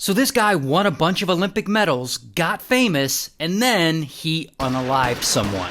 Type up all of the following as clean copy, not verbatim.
So this guy won a bunch of Olympic medals, got famous, and then he unalived someone.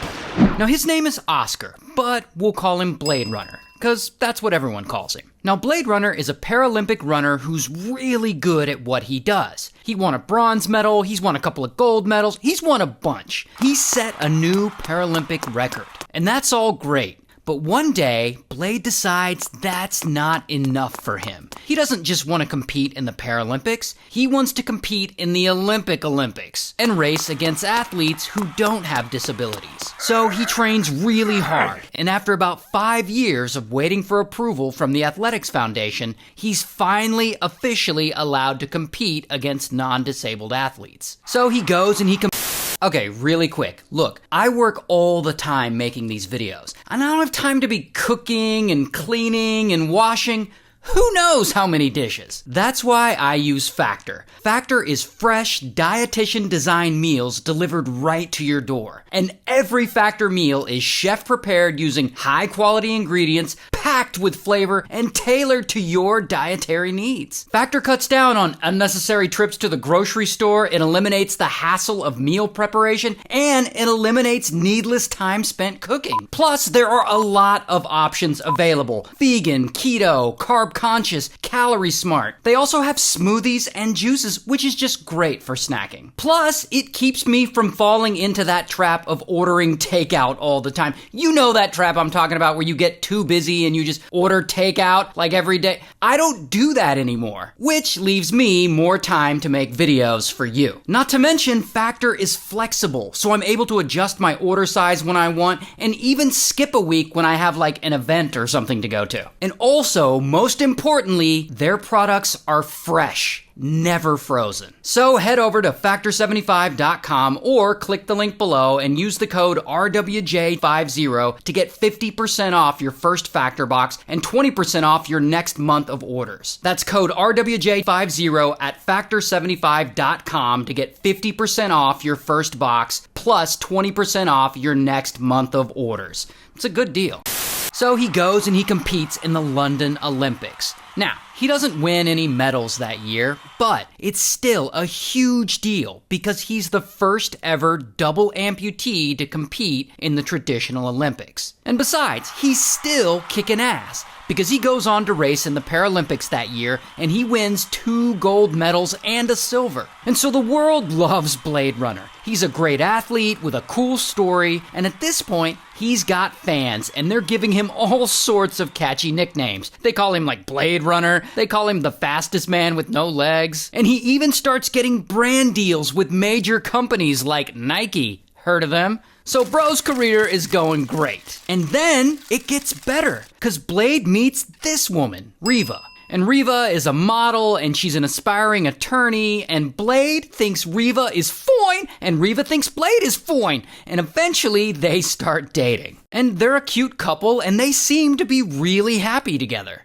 Now his name is Oscar, but we'll call him Blade Runner, because that's what everyone calls him. Now Blade Runner is a Paralympic runner who's really good at what he does. He won a bronze medal, he's won a couple of gold medals, he's won a bunch. He set a new Paralympic record, and that's all great. But one day, Blade decides that's not enough for him. He doesn't just want to compete in the Paralympics, he wants to compete in the Olympics and race against athletes who don't have disabilities. So he trains really hard, and after about 5 years of waiting for approval from the Athletics Foundation, he's finally officially allowed to compete against non-disabled athletes. So he goes and he Okay, really quick. Look, I work all the time making these videos, and I don't have time to be cooking and cleaning and washing. Who knows how many dishes? That's why I use Factor. Factor is fresh, dietitian-designed meals delivered right to your door. And every Factor meal is chef-prepared using high-quality ingredients, packed with flavor, and tailored to your dietary needs. Factor cuts down on unnecessary trips to the grocery store, it eliminates the hassle of meal preparation, and it eliminates needless time spent cooking. Plus, there are a lot of options available. Vegan, keto, carb-conscious, calorie-smart. They also have smoothies and juices, which is just great for snacking. Plus, it keeps me from falling into that trap of ordering takeout all the time. You know that trap I'm talking about where you get too busy and you just order takeout like every day. I don't do that anymore, which leaves me more time to make videos for you. Not to mention, Factor is flexible, so I'm able to adjust my order size when I want and even skip a week when I have like an event or something to go to. And also, most importantly, their products are fresh. Never frozen. So head over to factor75.com or click the link below and use the code RWJ50 to get 50% off your first Factor box and 20% off your next month of orders. That's code RWJ50 at factor75.com to get 50% off your first box plus 20% off your next month of orders. It's a good deal. So he goes and he competes in the London Olympics. Now, he doesn't win any medals that year, but it's still a huge deal because he's the first ever double amputee to compete in the traditional Olympics. And besides, he's still kicking ass because he goes on to race in the Paralympics that year and he wins 2 gold medals and a silver. And so the world loves Blade Runner. He's a great athlete with a cool story, and at this point, he's got fans, and they're giving him all sorts of catchy nicknames. They call him like Blade Runner, they call him the fastest man with no legs, and he even starts getting brand deals with major companies like Nike. Heard of them? So bro's career is going great. And then it gets better, because Blade meets this woman, Riva. And Riva is a model, and she's an aspiring attorney, and Blade thinks Riva is fine, and Riva thinks Blade is fine, and eventually they start dating. And they're a cute couple, and they seem to be really happy together.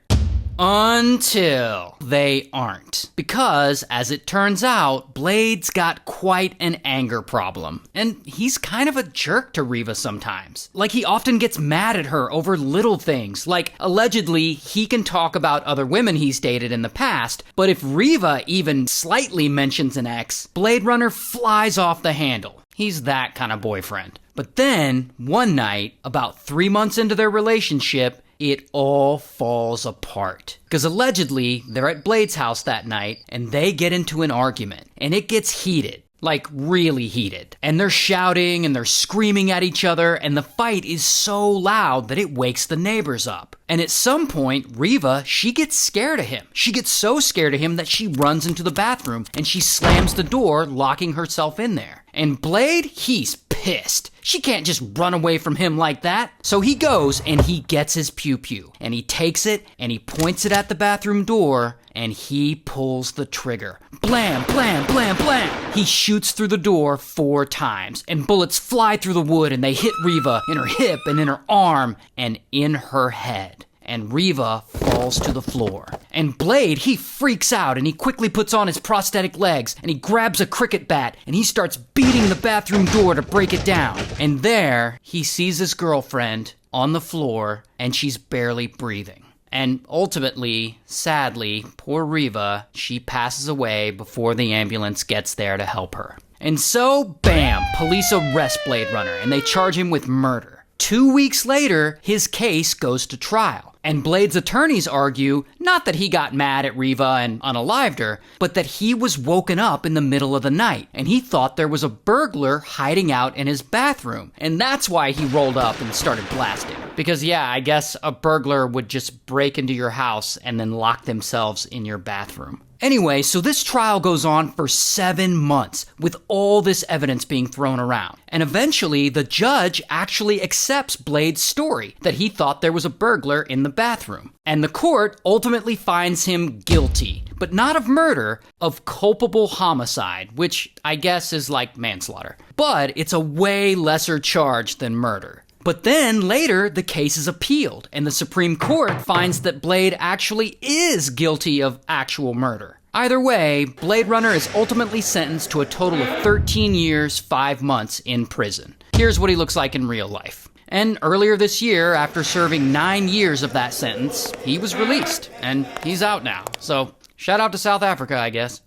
Until they aren't. Because, as it turns out, Blade's got quite an anger problem. And he's kind of a jerk to Riva sometimes. Like, he often gets mad at her over little things. Like, allegedly, he can talk about other women he's dated in the past, but if Riva even slightly mentions an ex, Blade Runner flies off the handle. He's that kind of boyfriend. But then, one night, about 3 months into their relationship, it all falls apart. Because allegedly, they're at Blade's house that night, and they get into an argument, and it gets heated. Like, really heated. And they're shouting, and they're screaming at each other, and the fight is so loud that it wakes the neighbors up. And at some point, Riva, she gets scared of him. She gets so scared of him that she runs into the bathroom, and she slams the door, locking herself in there. And Blade, he's pissed. She can't just run away from him like that. So he goes and he gets his pew-pew. And he takes it and he points it at the bathroom door and he pulls the trigger. Blam, blam, blam, blam. He shoots through the door 4 times and bullets fly through the wood and they hit Riva in her hip and in her arm and in her head. And Riva falls to the floor. And Blade, he freaks out and he quickly puts on his prosthetic legs and he grabs a cricket bat and he starts beating the bathroom door to break it down. And there, he sees his girlfriend on the floor and she's barely breathing. And ultimately, sadly, poor Reva, she passes away before the ambulance gets there to help her. And so, bam, police arrest Blade Runner and they charge him with murder. 2 weeks later, his case goes to trial. And Blade's attorneys argue not that he got mad at Reva and unalived her, but that he was woken up in the middle of the night and he thought there was a burglar hiding out in his bathroom. And that's why he rolled up and started blasting. Because yeah, I guess a burglar would just break into your house and then lock themselves in your bathroom. Anyway, so this trial goes on for 7 months with all this evidence being thrown around. And eventually, the judge actually accepts Blade's story that he thought there was a burglar in the bathroom. And the court ultimately finds him guilty, but not of murder, of culpable homicide, which I guess is like manslaughter. But it's a way lesser charge than murder. But then later, the case is appealed, and the Supreme Court finds that Blade actually is guilty of actual murder. Either way, Blade Runner is ultimately sentenced to a total of 13 years, 5 months in prison. Here's what he looks like in real life. And earlier this year, after serving 9 years of that sentence, he was released, and he's out now. So, shout out to South Africa, I guess.